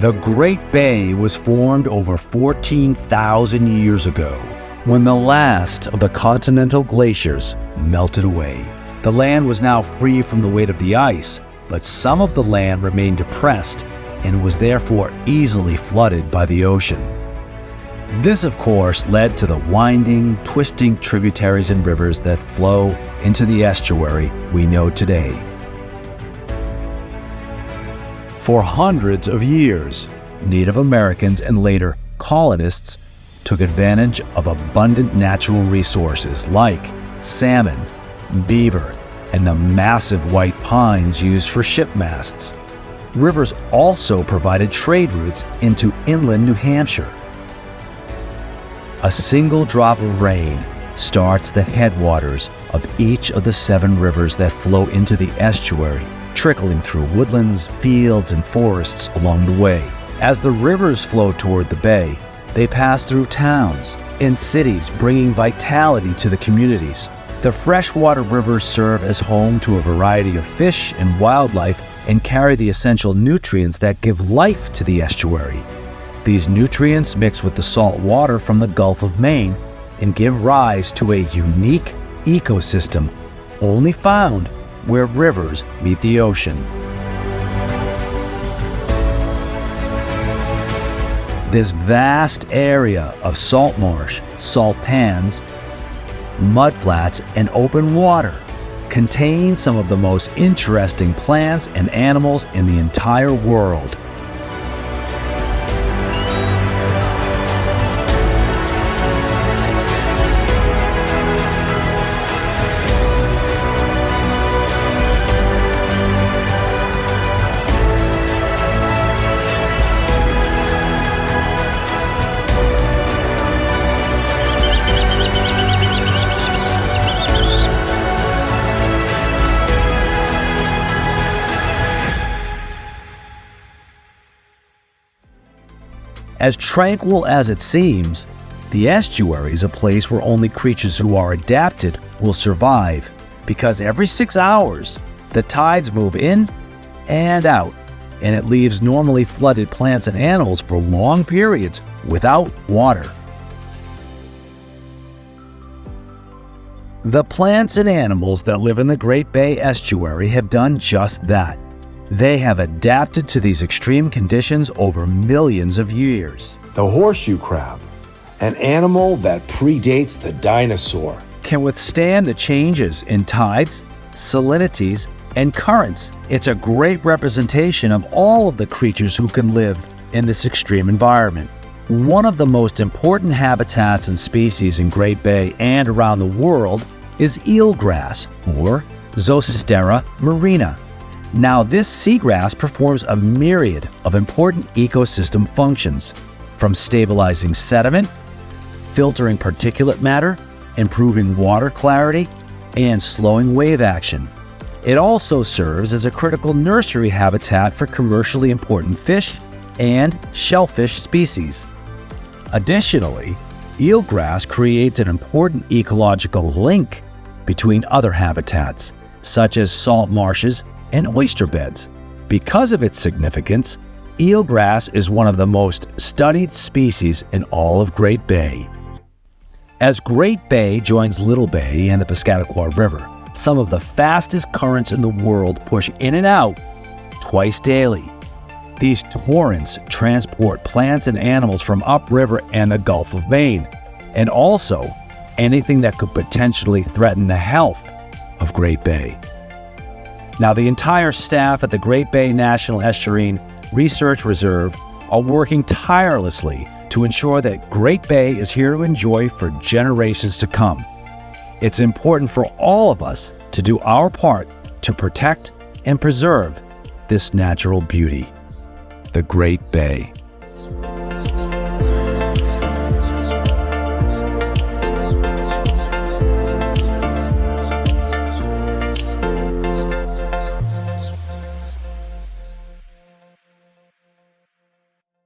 The Great Bay was formed over 14,000 years ago, when the last of the continental glaciers melted away. The land was now free from the weight of the ice, but some of the land remained depressed and was therefore easily flooded by the ocean. This, of course, led to the winding, twisting tributaries and rivers that flow into the estuary we know today. For hundreds of years, Native Americans and later colonists took advantage of abundant natural resources like salmon, beaver, and the massive white pines used for ship masts. Rivers also provided trade routes into inland New Hampshire. A single drop of rain starts the headwaters of each of the 7 rivers that flow into the estuary, trickling through woodlands, fields, and forests along the way. As the rivers flow toward the bay, they pass through towns and cities, bringing vitality to the communities. The freshwater rivers serve as home to a variety of fish and wildlife and carry the essential nutrients that give life to the estuary. These nutrients mix with the salt water from the Gulf of Maine and give rise to a unique ecosystem only found where rivers meet the ocean. This vast area of salt marsh, salt pans, mudflats, and open water contains some of the most interesting plants and animals in the entire world. As tranquil as it seems, the estuary is a place where only creatures who are adapted will survive, because every 6 hours, the tides move in and out, and it leaves normally flooded plants and animals for long periods without water. The plants and animals that live in the Great Bay Estuary have done just that. They have adapted to these extreme conditions over millions of years. The horseshoe crab, an animal that predates the dinosaur, can withstand the changes in tides, salinities, and currents. It's a great representation of all of the creatures who can live in this extreme environment. One of the most important habitats and species in Great Bay and around the world is eelgrass, or Zostera marina. Now, this seagrass performs a myriad of important ecosystem functions, from stabilizing sediment, filtering particulate matter, improving water clarity, and slowing wave action. It also serves as a critical nursery habitat for commercially important fish and shellfish species. Additionally, eelgrass creates an important ecological link between other habitats, such as salt marshes and oyster beds. Because of its significance, eelgrass is one of the most studied species in all of Great Bay. As Great Bay joins Little Bay and the Piscataqua River, some of the fastest currents in the world push in and out twice daily. These torrents transport plants and animals from upriver and the Gulf of Maine, and also anything that could potentially threaten the health of Great Bay. Now, the entire staff at the Great Bay National Estuarine Research Reserve are working tirelessly to ensure that Great Bay is here to enjoy for generations to come. It's important for all of us to do our part to protect and preserve this natural beauty, the Great Bay.